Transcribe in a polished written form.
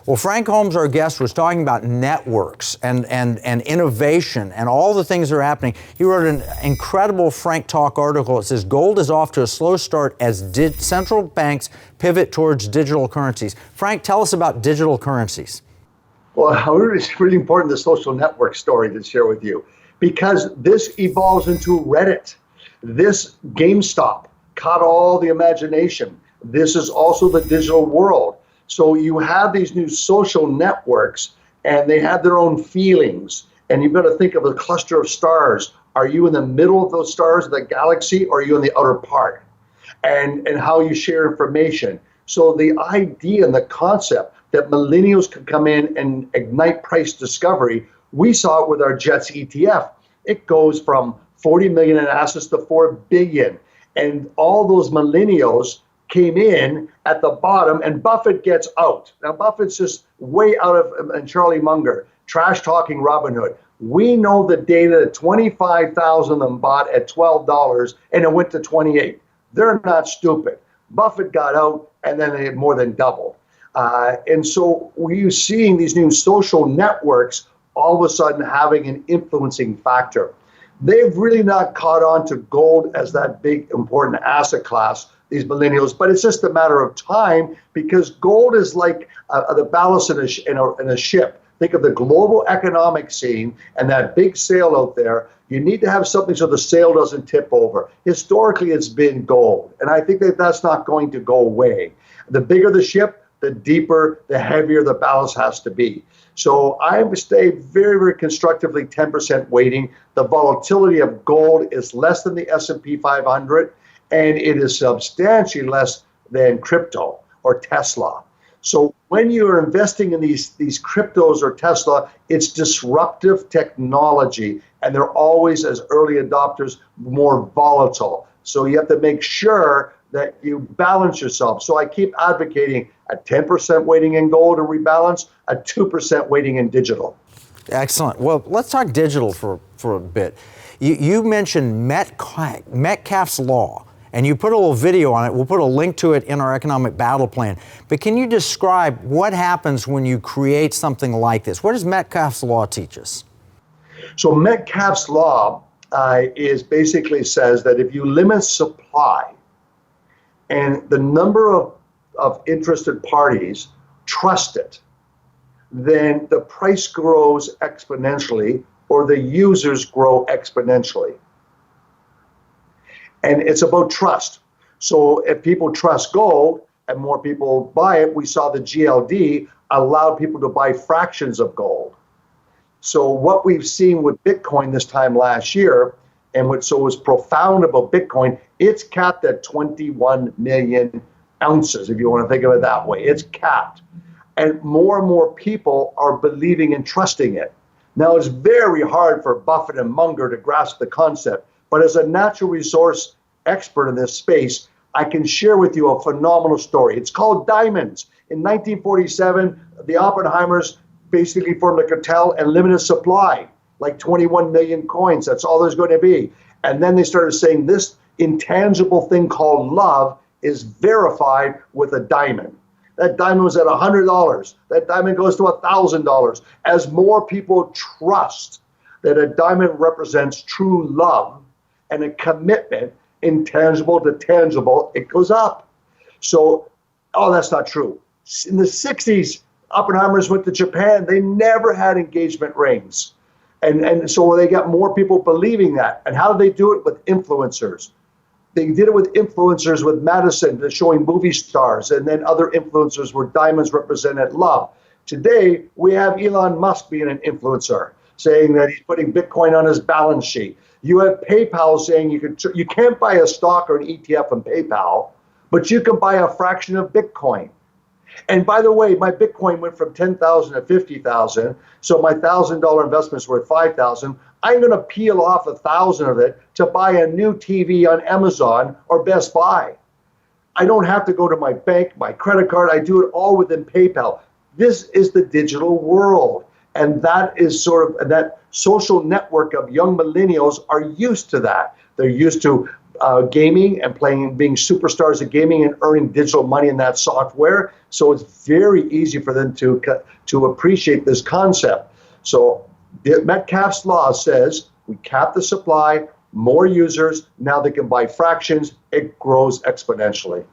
Well, Frank Holmes, our guest, was talking about networks and innovation and all the things that are happening. He wrote an incredible Frank Talk article. It says, gold is off to a slow start as central banks pivot towards digital currencies. Frank, tell us about digital currencies. Well, it's really important, the social network story to share with you, because this evolves into Reddit. This GameStop caught all the imagination. This is also the digital world. So you have these new social networks, and they have their own feelings. And you've got to think of a cluster of stars. Are you in the middle of those stars of the galaxy, or are you in the outer part? And how you share information. So the idea and the concept that millennials could come in and ignite price discovery, we saw it with our JETS ETF. It goes from 40 million in assets to 4 billion. And all those millennials came in at the bottom, and Buffett gets out. Now, Buffett's just way out of, and Charlie Munger, trash talking Robinhood. We know the data that 25,000 of them bought at $12 and it went to 28. They're not stupid. Buffett got out, and then they more than doubled. And so we're seeing these new social networks all of a sudden having an influencing factor. They've really not caught on to gold as that big, important asset class, these millennials, but it's just a matter of time, because gold is like the ballast in a ship. Think of the global economic scene and that big sail out there. You need to have something so the sail doesn't tip over. Historically, it's been gold, and I think that that's not going to go away. The bigger the ship, the deeper, the heavier the ballast has to be. So I would stay very, very constructively 10% weighting. The volatility of gold is less than the S&P 500, and it is substantially less than crypto or Tesla. So when you're investing in these cryptos or Tesla, it's disruptive technology, and they're always, as early adopters, more volatile. So you have to make sure that you balance yourself. So I keep advocating a 10% weighting in gold and rebalance, a 2% weighting in digital. Excellent. Well, let's talk digital for a bit. You mentioned Metcalfe's Law, and you put a little video on it. We'll put a link to it in our economic battle plan. But can you describe what happens when you create something like this? What does Metcalfe's Law teach us? So Metcalfe's Law is basically says that if you limit supply and the number of interested parties trust it, then the price grows exponentially, or the users grow exponentially. And it's about trust. So if people trust gold and more people buy it, we saw the GLD allowed people to buy fractions of gold. So what we've seen with Bitcoin this time last year, and what so was profound about Bitcoin, it's capped at 21 million ounces, if you want to think of it that way. It's capped. And more people are believing and trusting it. Now, it's very hard for Buffett and Munger to grasp the concept, but as a natural resource expert in this space, I can share with you a phenomenal story. It's called diamonds. In 1947, the Oppenheimers basically formed a cartel and limited supply, like 21 million coins. That's all there's going to be. And then they started saying this intangible thing called love is verified with a diamond. That diamond was at $100. That diamond goes to $1,000. As more people trust that a diamond represents true love and a commitment, intangible to tangible, it goes up. So, that's not true. In the 60s, Oppenheimers went to Japan. They never had engagement rings. And so they got more people believing that. And how did they do it? With influencers. They did it with influencers, with Madison showing movie stars, and then other influencers where diamonds represented love. Today, we have Elon Musk being an influencer, saying that he's putting Bitcoin on his balance sheet. You have PayPal saying you can't buy a stock or an ETF in PayPal, but you can buy a fraction of Bitcoin. And by the way, my Bitcoin went from 10,000 to 50,000, so my $1,000 investment is worth 5,000. I'm going to peel off 1,000 of it to buy a new TV on Amazon or Best Buy. I don't have to go to my bank, my credit card. I do it all within PayPal. This is the digital world. And that is that social network of young millennials are used to that. They're used to gaming and being superstars at gaming and earning digital money in that software. So it's very easy for them to appreciate this concept. So Metcalfe's law says we cap the supply, more users, now they can buy fractions, it grows exponentially.